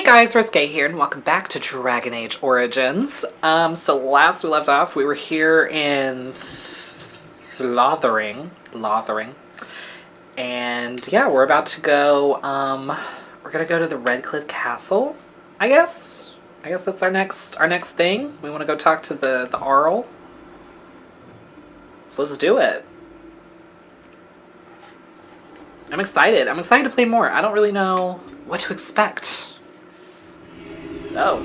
guys, Risque here, and welcome back to Dragon Age Origins. So last we left off, we were here in Lothering, and yeah, we're about to go, we're gonna go to the Redcliffe Castle, I guess that's our next thing. We want to go talk to the Arl. So let's do it. I'm excited to play more. I don't really know what to expect. Oh.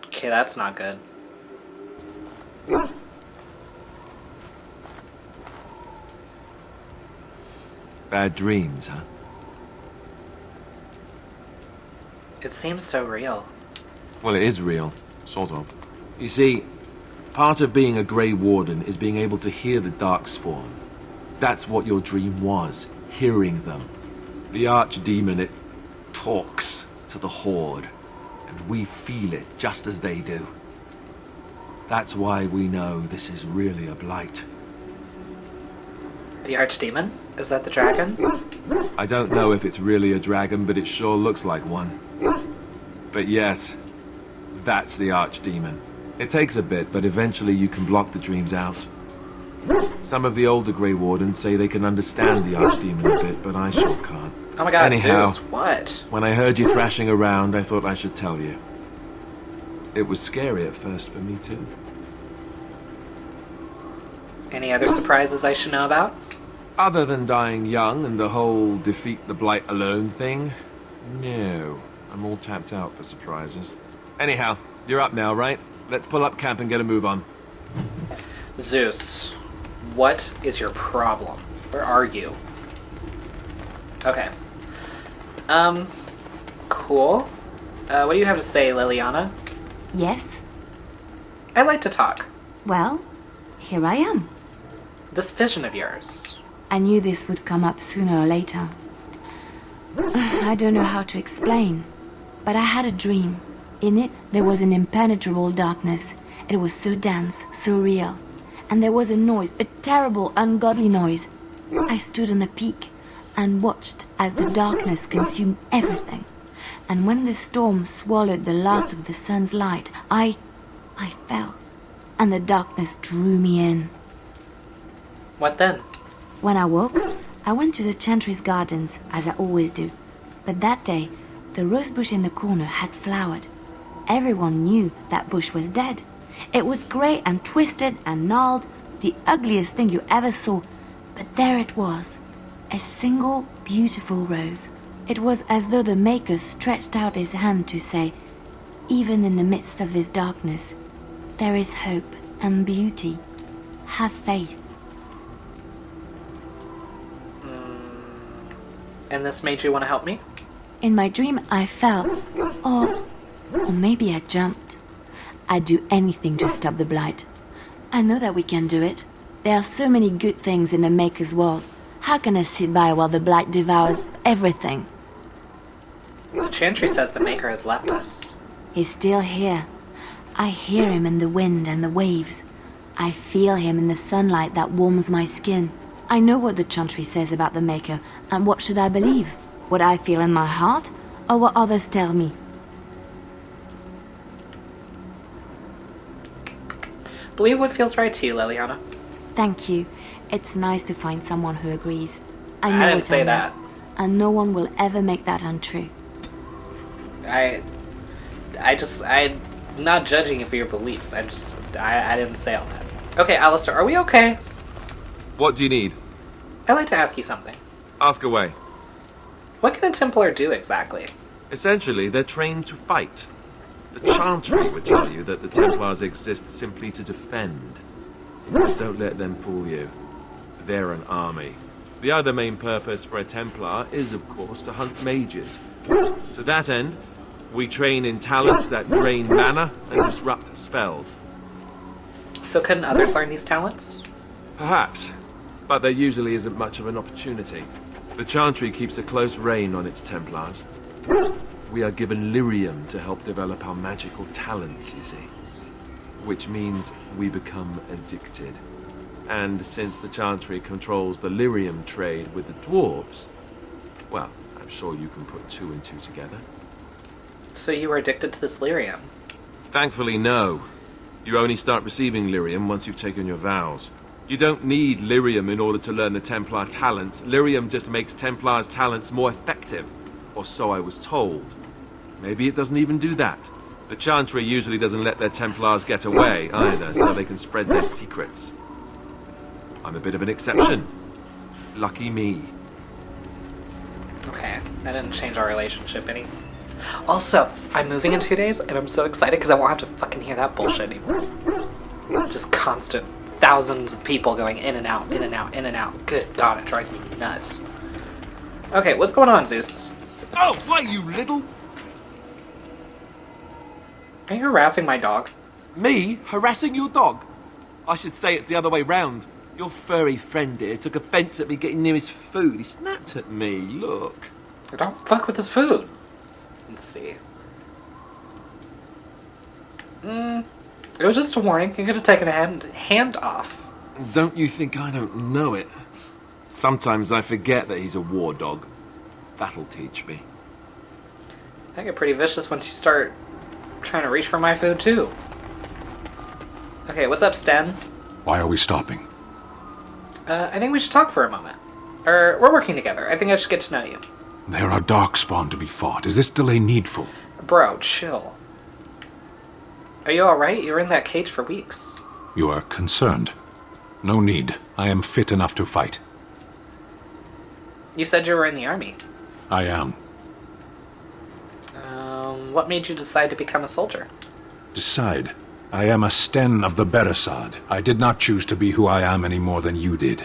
Okay, that's not good. Bad dreams, huh? It seems so real. Well, it is real, sort of. You see, part of being a Grey Warden is being able to hear the Darkspawn. That's what your dream was, hearing them. The Archdemon, it talks to the Horde, and we feel it just as they do. That's why we know this is really a blight. The Archdemon? Is that the dragon? I don't know if it's really a dragon, but it sure looks like one. But yes, that's the Archdemon. It takes a bit, but eventually you can block the dreams out. Some of the older Grey Wardens say they can understand the Archdemon a bit, but I sure can't. Oh my god, Anyhow, Zeus, what? When I heard you thrashing around, I thought I should tell you. It was scary at first for me too. Any other surprises I should know about? Other than dying young and the whole defeat the blight alone thing, no. I'm all tapped out for surprises. Anyhow, you're up now, right? Let's pull up camp and get a move on. Zeus, what is your problem? Where are you? Okay. Cool. What do you have to say, Liliana? Yes? I like to talk. Well, here I am. This vision of yours. I knew this would come up sooner or later. I don't know how to explain, but I had a dream. In it, there was an impenetrable darkness. It was so dense, so real. And there was a noise, a terrible, ungodly noise. I stood on a peak and watched as the darkness consumed everything. And when the storm swallowed the last of the sun's light, I fell. And the darkness drew me in. What then? When I woke, I went to the Chantry's gardens, as I always do. But that day, the rosebush in the corner had flowered. Everyone knew that bush was dead. It was grey and twisted and gnarled, the ugliest thing you ever saw. But there it was, a single beautiful rose. It was as though the Maker stretched out his hand to say, even in the midst of this darkness, there is hope and beauty. Have faith. And this made you want to help me? In my dream, I fell. Or maybe I jumped. I'd do anything to stop the blight. I know that we can do it. There are so many good things in the Maker's world. How can I sit by while the blight devours everything? The Chantry says the Maker has left us. He's still here. I hear him in the wind and the waves. I feel him in the sunlight that warms my skin. I know what the Chantry says about the Maker, and what should I believe? What I feel in my heart, or what others tell me? Believe what feels right to you, Liliana. Thank you. It's nice to find someone who agrees. I know didn't what say I know, that. and no one will ever make that untrue. I'm not judging you for your beliefs. I didn't say all that. Okay, Alistair, are we okay? What do you need? I'd like to ask you something. Ask away. What can a Templar do exactly? Essentially, they're trained to fight. The Chantry would tell you that the Templars exist simply to defend. But don't let them fool you. They're an army. The other main purpose for a Templar is, of course, to hunt mages. To that end, we train in talents that drain mana and disrupt spells. So couldn't others learn these talents? Perhaps, but there usually isn't much of an opportunity. The Chantry keeps a close rein on its Templars. We are given lyrium to help develop our magical talents, you see. Which means we become addicted. And since the Chantry controls the lyrium trade with the dwarves, well, I'm sure you can put two and two together. So you were addicted to this lyrium? Thankfully, no. You only start receiving lyrium once you've taken your vows. You don't need lyrium in order to learn the Templar talents. Lyrium just makes Templars' talents more effective. Or so I was told. Maybe it doesn't even do that. The Chantry usually doesn't let their Templars get away either, so they can spread their secrets. I'm a bit of an exception. Lucky me. Okay, that didn't change our relationship any. Also, I'm moving in 2 days, and I'm so excited because I won't have to fucking hear that bullshit anymore. Just constant thousands of people going in and out, in and out, in and out. Good God, it drives me nuts. Okay, what's going on, Zeus? Oh, why, you little... Are you harassing my dog? Me? Harassing your dog? I should say it's the other way round. Your furry friend here took offence at me getting near his food. He snapped at me, look. Don't fuck with his food. Let's see. It was just a warning. You could have taken a hand off. Don't you think I don't know it? Sometimes I forget that he's a war dog. That'll teach me. I get pretty vicious once you start trying to reach for my food, too. Okay, what's up, Sten? Why are we stopping? I think we should talk for a moment. We're working together. I think I should get to know you. There are darkspawn to be fought. Is this delay needful? Bro, chill. Are you alright? You were in that cage for weeks. You are concerned. No need. I am fit enough to fight. You said you were in the army. I am. What made you decide to become a soldier? Decide. I am a Sten of the Beresad. I did not choose to be who I am any more than you did.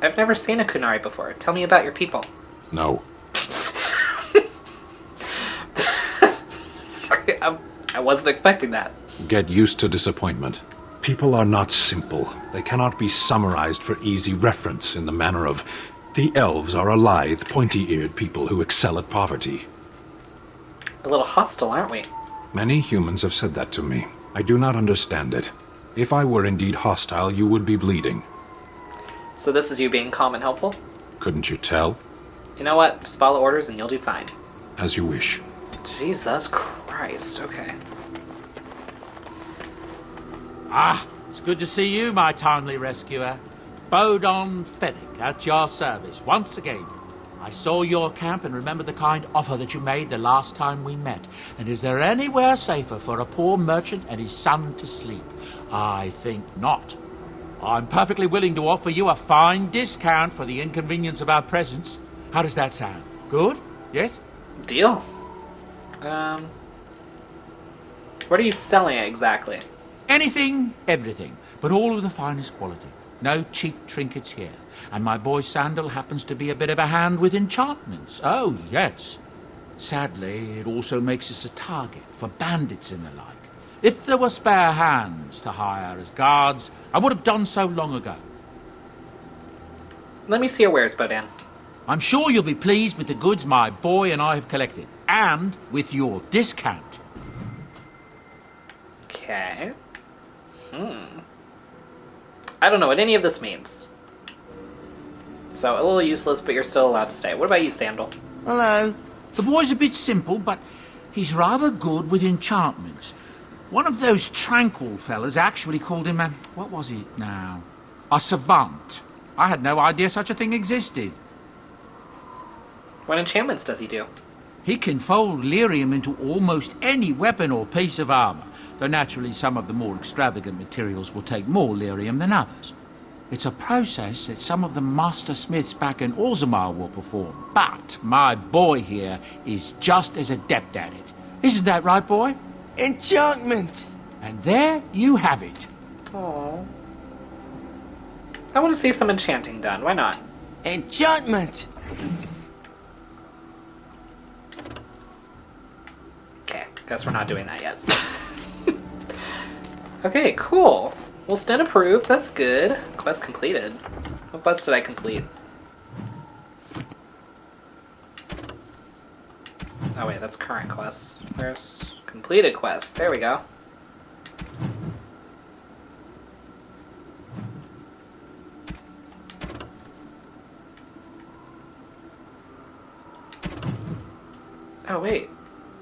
I've never seen a Kunari before. Tell me about your people. No. Sorry, I wasn't expecting that. Get used to disappointment. People are not simple. They cannot be summarized for easy reference in the manner of, the elves are a lithe, pointy-eared people who excel at poverty. A little hostile, aren't we? Many humans have said that to me. I do not understand it. If I were indeed hostile, you would be bleeding. So this is you being calm and helpful? Couldn't you tell? You know what? Just follow orders and you'll do fine. As you wish. Jesus Christ, okay. Ah, it's good to see you, my timely rescuer. Bodon Fennick, at your service, once again. I saw your camp and remember the kind offer that you made the last time we met. And is there anywhere safer for a poor merchant and his son to sleep? I think not. I'm perfectly willing to offer you a fine discount for the inconvenience of our presence. How does that sound? Good? Yes? Deal. What are you selling exactly? Anything, everything, but all of the finest quality. No cheap trinkets here. And my boy Sandal happens to be a bit of a hand with enchantments. Oh, yes. Sadly, it also makes us a target for bandits and the like. If there were spare hands to hire as guards, I would have done so long ago. Let me see your wares, Bodan. I'm sure you'll be pleased with the goods my boy and I have collected, and with your discount. Okay. I don't know what any of this means. So, a little useless, but you're still allowed to stay. What about you, Sandal? Hello. The boy's a bit simple, but he's rather good with enchantments. One of those tranquil fellas actually called him what was it now? A savant. I had no idea such a thing existed. What enchantments does he do? He can fold lyrium into almost any weapon or piece of armor, though naturally some of the more extravagant materials will take more lyrium than others. It's a process that some of the master smiths back in Orzammar will perform, but my boy here is just as adept at it. Isn't that right, boy? Enchantment! And there you have it. Aww. I want to see some enchanting done. Why not? Enchantment! Okay, guess we're not doing that yet. Okay, cool. Well, Sten approved. That's good. Quest completed. What quest did I complete? Oh wait, that's current quests. Where's completed quests? There we go. Oh wait,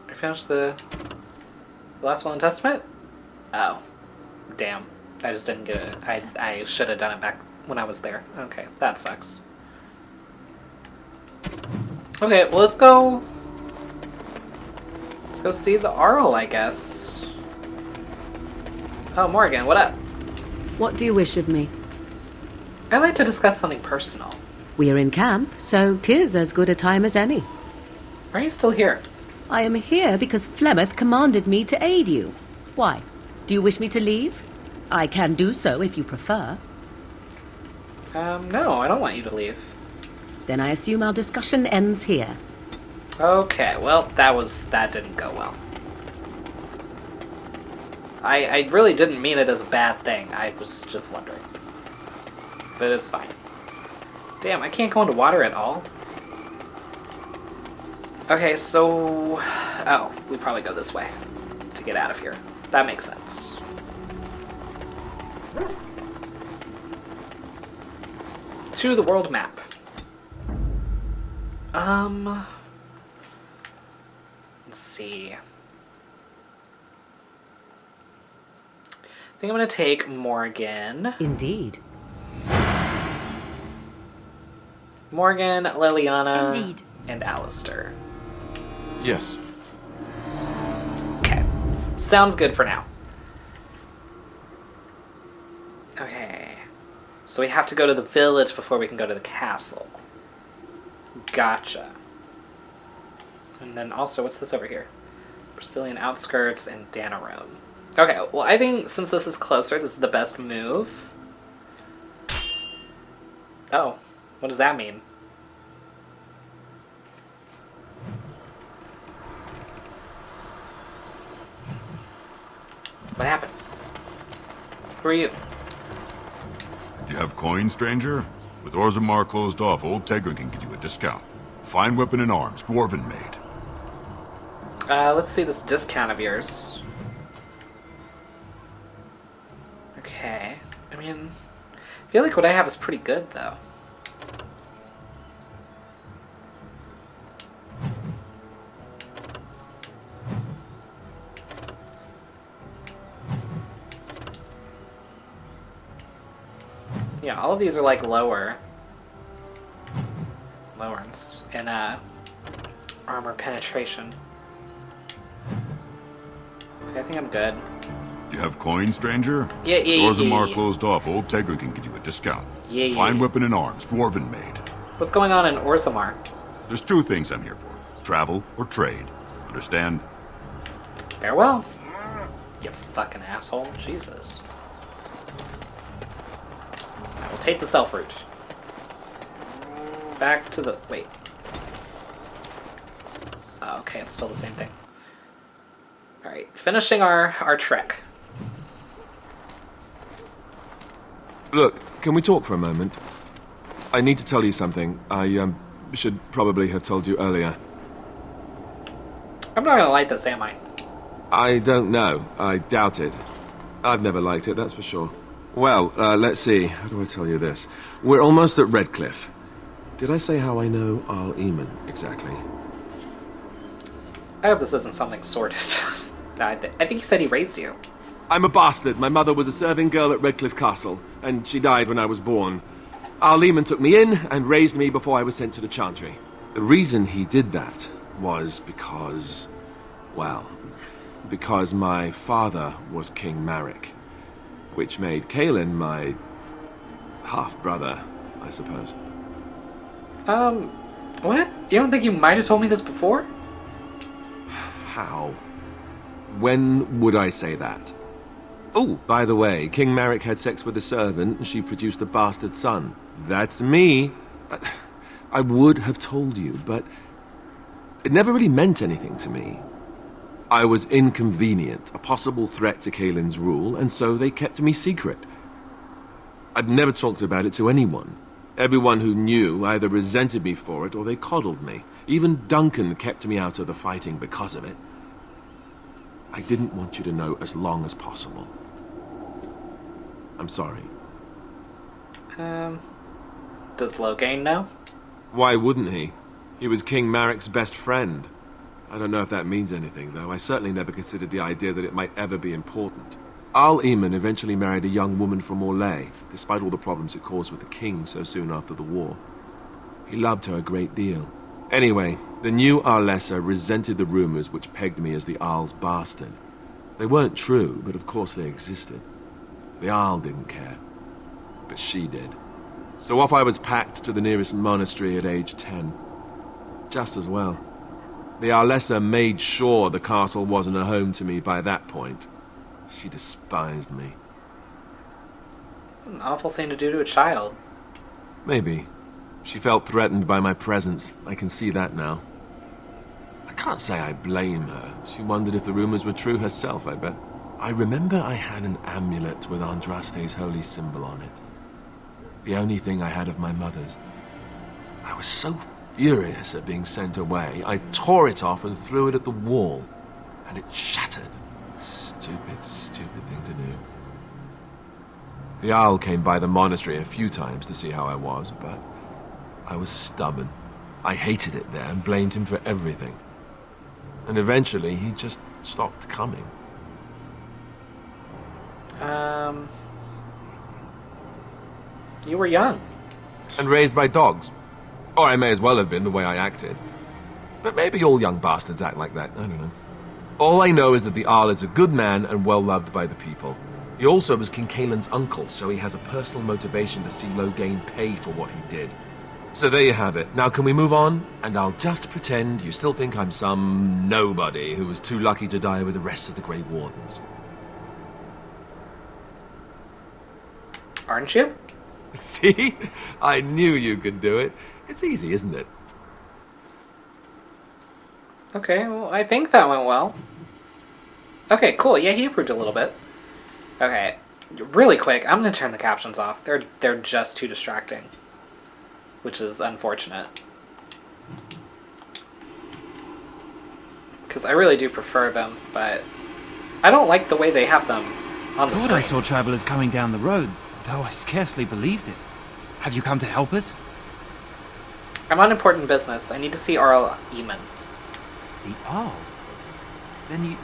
I finished the last one in Testament? Oh, damn. I just didn't get it. I should have done it back when I was there. Okay, that sucks. Okay, well let's go see the Arl, I guess. Oh, Morgan, what up? What do you wish of me? I'd like to discuss something personal. We are in camp, so 'tis as good a time as any. Are you still here? I am here because Flemeth commanded me to aid you. Why? Do you wish me to leave? I can do so if you prefer. No, I don't want you to leave. Then I assume our discussion ends here. Okay, well, that didn't go well. I really didn't mean it as a bad thing. I was just wondering. But it's fine. Damn, I can't go into water at all. Okay, so... Oh, we probably go this way to get out of here. That makes sense. To the world map. Let's see. I think I'm gonna take Morgan. Indeed. Morgan, Liliana, Indeed. and Alistair. Yes. Okay. Sounds good for now. Okay. So we have to go to the village before we can go to the castle. Gotcha. And then also, what's this over here? Brazilian outskirts and Danarone. Okay, well I think since this is closer, this is the best move. Oh, what does that mean? What happened? Who are you? You have coin, stranger? With Orzammar closed off, old Tegra can give you a discount. Fine weapon and arms, dwarven made. Let's see this discount of yours. Okay. I mean, I feel like what I have is pretty good, though. Yeah, all of these are like lower in armor penetration. I think I'm good. You have coin, stranger? Yeah. With Orzammar closed off, old Tegra can give you a discount. Yeah. Fine weapon and arms, dwarven made. What's going on in Orzammar? There's two things I'm here for. Travel or trade. Understand? Farewell. You fucking asshole. Jesus. I will take the self route. Back to the... Wait. Oh, okay, it's still the same thing. Alright, finishing our trek. Look, can we talk for a moment? I need to tell you something. I should probably have told you earlier. I'm not gonna like this, am I? I don't know. I doubt it. I've never liked it, that's for sure. Well, let's see. How do I tell you this? We're almost at Redcliffe. Did I say how I know Arl Eamon exactly? I hope this isn't something sordid. I think you said he raised you. I'm a bastard. My mother was a serving girl at Redcliffe Castle, and she died when I was born. Arl Eamon took me in and raised me before I was sent to the Chantry. The reason he did that was because... well, because my father was King Marek, which made Kaelin my half-brother, I suppose. What? You don't think you might have told me this before? How? When would I say that? Oh, by the way, King Marek had sex with a servant and she produced a bastard son. That's me. I would have told you, but it never really meant anything to me. I was inconvenient, a possible threat to Kaelin's rule, and so they kept me secret. I'd never talked about it to anyone. Everyone who knew either resented me for it or they coddled me. Even Duncan kept me out of the fighting because of it. I didn't want you to know as long as possible. I'm sorry. Does Logain know? Why wouldn't he? He was King Marek's best friend. I don't know if that means anything, though. I certainly never considered the idea that it might ever be important. Al Eamon eventually married a young woman from Orlais, despite all the problems it caused with the king so soon after the war. He loved her a great deal. Anyway, the new Arlessa resented the rumors which pegged me as the Arl's bastard. They weren't true, but of course they existed. The Arl didn't care, but she did. So off I was packed to the nearest monastery at age 10. Just as well. The Arlessa made sure the castle wasn't a home to me by that point. She despised me. An awful thing to do to a child. Maybe. She felt threatened by my presence. I can see that now. I can't say I blame her. She wondered if the rumors were true herself, I bet. I remember I had an amulet with Andraste's holy symbol on it. The only thing I had of my mother's. I was so furious at being sent away, I tore it off and threw it at the wall. And it shattered. Stupid, stupid thing to do. The Owl came by the monastery a few times to see how I was, but I was stubborn. I hated it there and blamed him for everything. And eventually, he just stopped coming. You were young. And raised by dogs. Or I may as well have been, the way I acted. But maybe all young bastards act like that, I don't know. All I know is that the Arl is a good man and well-loved by the people. He also was King Caelan's uncle, so he has a personal motivation to see Logain pay for what he did. So there you have it. Now can we move on? And I'll just pretend you still think I'm some nobody who was too lucky to die with the rest of the Grey Wardens. Aren't you? See? I knew you could do it. It's easy, isn't it? Okay, well, I think that went well. Okay, cool. Yeah, he improved a little bit. Okay, really quick, I'm gonna turn the captions off. They're just too distracting, which is unfortunate. Because I really do prefer them, but I don't like the way they have them on the I thought screen. I saw travelers coming down the road, though I scarcely believed it. Have you come to help us? I'm on important business. I need to see Arl Eamon. The Arl? Then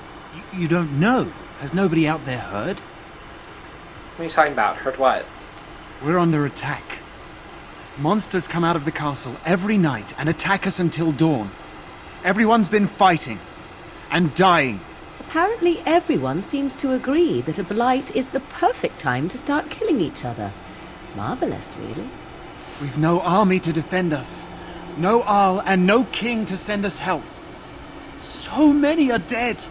you don't know. Has nobody out there heard? What are you talking about? Heard what? We're under attack. Monsters come out of the castle every night and attack us until dawn. Everyone's been fighting and dying. Apparently everyone seems to agree that a blight is the perfect time to start killing each other. Marvelous, really. We've no army to defend us. No Arl and no king to send us help. So many are dead.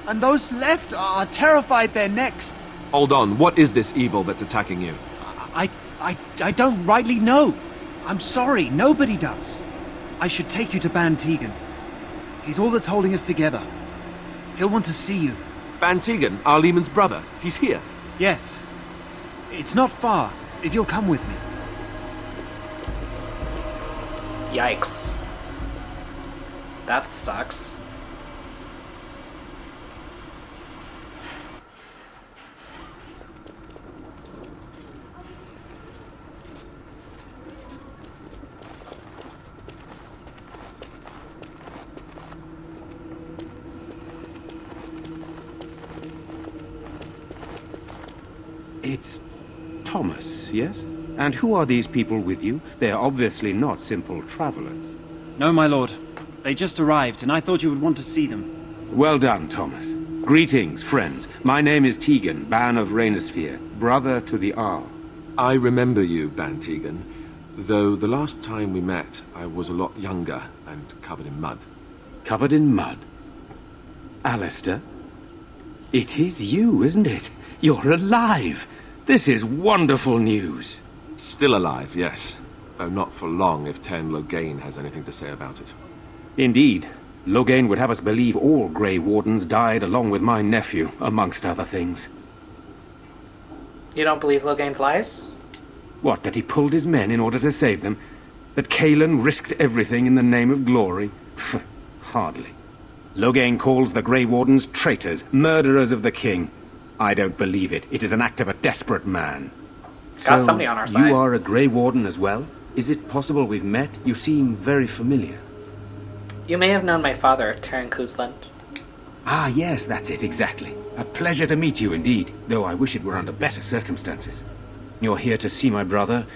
And those left are terrified they're next. Hold on, what is this evil that's attacking you? I don't rightly know. I'm sorry, nobody does. I should take you to Ban Tegan. He's all that's holding us together. He'll want to see you. Ban Tegan, Arl Eamon's brother. He's here. Yes. It's not far, if you'll come with me. Yikes. That sucks. It's Thomas, yes? And who are these people with you? They are obviously not simple travelers. No, my lord. They just arrived, and I thought you would want to see them. Well done, Thomas. Greetings, friends. My name is Tegan, Ban of Rainersphere, brother to the Arl. I remember you, Ban Tegan, though the last time we met, I was a lot younger and covered in mud. Covered in mud? Alistair? It is you, isn't it? You're alive! This is wonderful news! Still alive, yes. Though not for long if Ten Logain has anything to say about it. Indeed. Logain would have us believe all Grey Wardens died along with my nephew, amongst other things. You don't believe Logain's lies? What, that he pulled his men in order to save them? That Cousland risked everything in the name of glory? Hardly. Loghain calls the Grey Wardens traitors, murderers of the king. I don't believe it. It is an act of a desperate man. Got somebody on our side. You are a Grey Warden as well? Is it possible we've met? You seem very familiar. You may have known my father, Terran Cousland. Ah, yes, that's it, exactly. A pleasure to meet you indeed, though I wish it were under better circumstances. You're here to see my brother?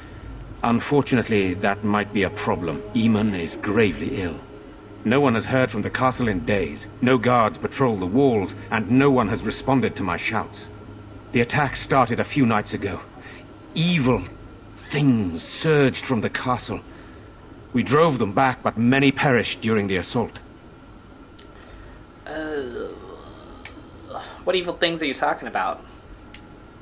Unfortunately, that might be a problem. Eamon is gravely ill. No one has heard from the castle in days. No guards patrol the walls, and no one has responded to my shouts. The attack started a few nights ago. Evil things surged from the castle. We drove them back, but many perished during the assault. What evil things are you talking about?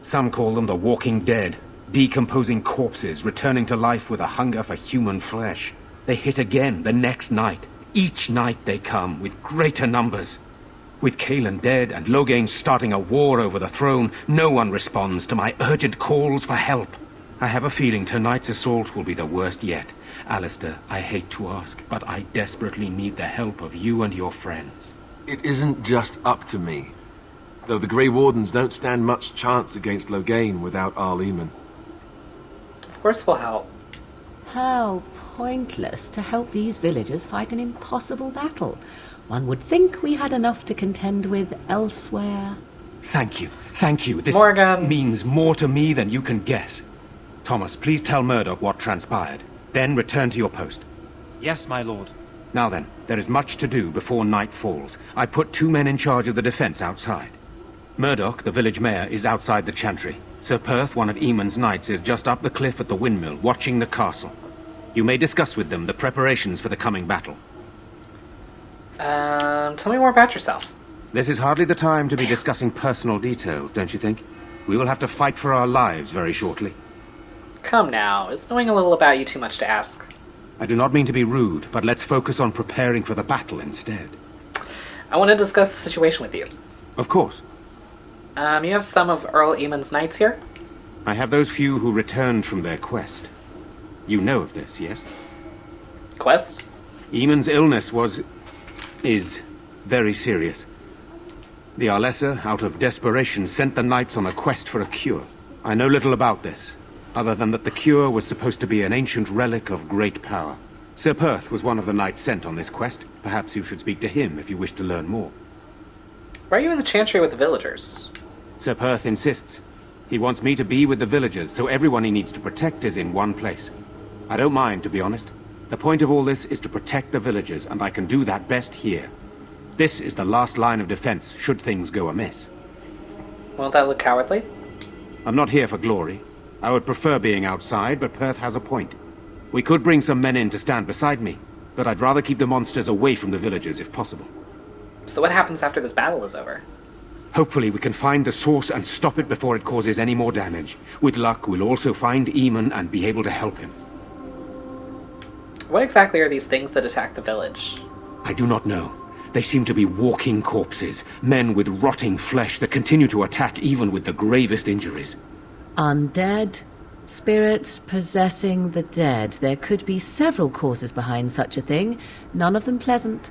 Some call them the Walking Dead, decomposing corpses returning to life with a hunger for human flesh. They hit again the next night. Each night they come, with greater numbers. With Cousland dead and Loghain starting a war over the throne, no one responds to my urgent calls for help. I have a feeling tonight's assault will be the worst yet. Alistair, I hate to ask, but I desperately need the help of you and your friends. It isn't just up to me. Though the Grey Wardens don't stand much chance against Loghain without Arl Eamon. Of course we'll help. How pointless to help these villagers fight an impossible battle. One would think we had enough to contend with elsewhere. Thank you, thank you. This Morgan means more to me than you can guess. Thomas, please tell Murdoch what transpired. Then return to your post. Yes, my lord. Now then, there is much to do before night falls. I put 2 men in charge of the defense outside. Murdoch, the village mayor, is outside the chantry. Sir Perth, one of Eamon's knights, is just up the cliff at the windmill, watching the castle. You may discuss with them the preparations for the coming battle. Tell me more about yourself. This is hardly the time to be discussing personal details, don't you think? We will have to fight for our lives very shortly. Come now, is knowing a little about you too much to ask? I do not mean to be rude, but let's focus on preparing for the battle instead. I want to discuss the situation with you. Of course. You have some of Earl Eamon's knights here? I have those few who returned from their quest. You know of this, yes? Quest? Eamon's illness is very serious. The Arlessa, out of desperation, sent the knights on a quest for a cure. I know little about this, other than that the cure was supposed to be an ancient relic of great power. Sir Perth was one of the knights sent on this quest. Perhaps you should speak to him if you wish to learn more. Why are you in the chantry with the villagers? Sir Perth insists. He wants me to be with the villagers, so everyone he needs to protect is in one place. I don't mind, to be honest. The point of all this is to protect the villagers, and I can do that best here. This is the last line of defense, should things go amiss. Won't that look cowardly? I'm not here for glory. I would prefer being outside, but Perth has a point. We could bring some men in to stand beside me, but I'd rather keep the monsters away from the villagers if possible. So what happens after this battle is over? Hopefully we can find the source and stop it before it causes any more damage. With luck, we'll also find Eamon and be able to help him. What exactly are these things that attack the village? I do not know. They seem to be walking corpses, men with rotting flesh that continue to attack even with the gravest injuries. Undead? Spirits possessing the dead. There could be several causes behind such a thing, none of them pleasant.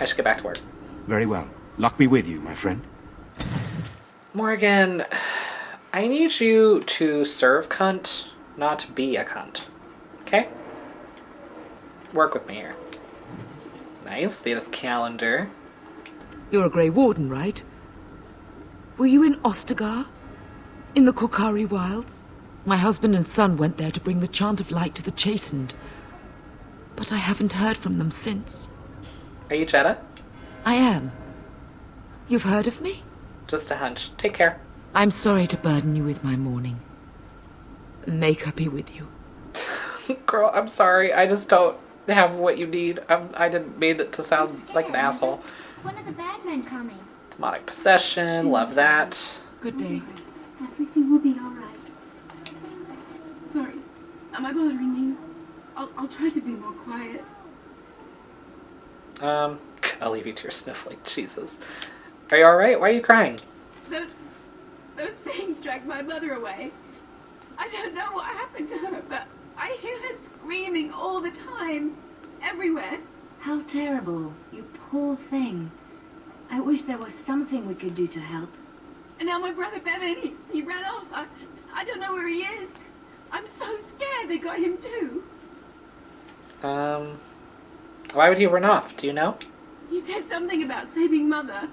I should get back to work. Very well. Luck be with you, my friend. Morgan, I need you to serve cunt, not to be a cunt. Okay? Work with me here. Nice, Thea's calendar. You're a Grey Warden, right? Were you in Ostagar? In the Korkari Wilds? My husband and son went there to bring the chant of light to the chastened. But I haven't heard from them since. Are you Jeddah? I am. You've heard of me? Just a hunch. Take care. I'm sorry to burden you with my mourning. May her be with you. Girl, I'm sorry. I just don't have what you need. I didn't mean it to sound like an asshole. One of the bad men coming. Demonic possession. Love that. Good day. Everything will be alright. Sorry. Am I bothering you? I'll try to be more quiet. I'll leave you to your sniffling. Jesus. Are you alright? Why are you crying? Those things dragged my mother away. I don't know what happened to her, but I hear her screaming all the time. Everywhere. How terrible. You poor thing. I wish there was something we could do to help. And now my brother Bevan, he ran off. I don't know where he is. I'm so scared they got him too. Why would he run off? Do you know? He said something about saving Mother.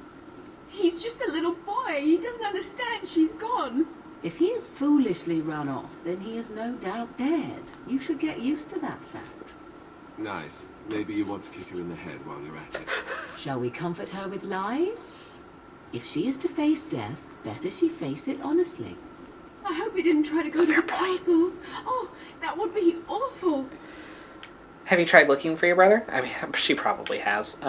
He's just a little boy. He doesn't understand she's gone. If he has foolishly run off, then he is no doubt dead. You should get used to that fact. Nice. Maybe you want to kick her in the head while you're at it. Shall we comfort her with lies? If she is to face death, better she face it honestly. I hope he didn't try to go to the castle. Oh, that would be awful. Have you tried looking for your brother? I mean, she probably has.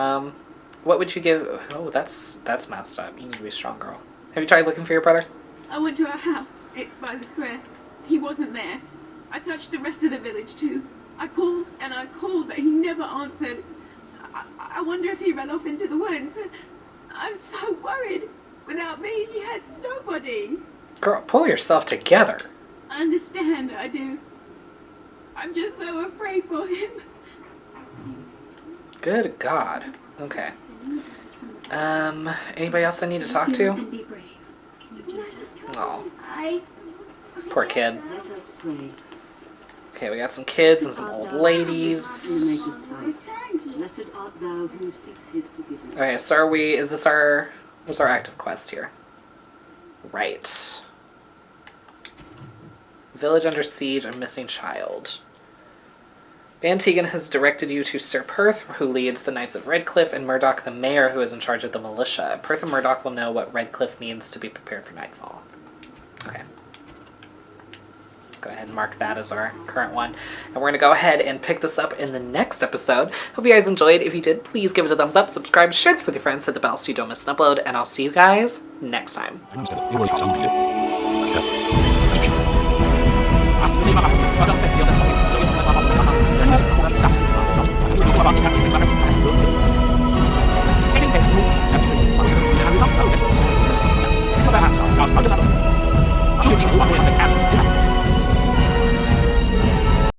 What would you give... Oh, that's messed up. You need to be a strong girl. Have you tried looking for your brother? I went to our house. It's by the square. He wasn't there. I searched the rest of the village too. I called and I called, but he never answered. I wonder if he ran off into the woods. I'm so worried. Without me, he has nobody. Girl, pull yourself together. I understand, I do. I'm just so afraid for him. Good God. Okay. Anybody else I need to talk to? Oh. Poor kid. Let us pray. Okay, we got some kids and some old ladies. Blessed art thou who seeks his forgiveness. Okay, so what's our active quest here? Right. Village under siege, a missing child. Van Tegan has directed you to Sir Perth, who leads the Knights of Redcliffe, and Murdoch, the mayor, who is in charge of the militia. Perth and Murdoch will know what Redcliffe means to be prepared for nightfall. Okay. Let's go ahead and mark that as our current one. And we're going to go ahead and pick this up in the next episode. Hope you guys enjoyed. If you did, please give it a thumbs up, subscribe, share this with your friends, hit the bell so you don't miss an upload, and I'll see you guys next time. Thank you.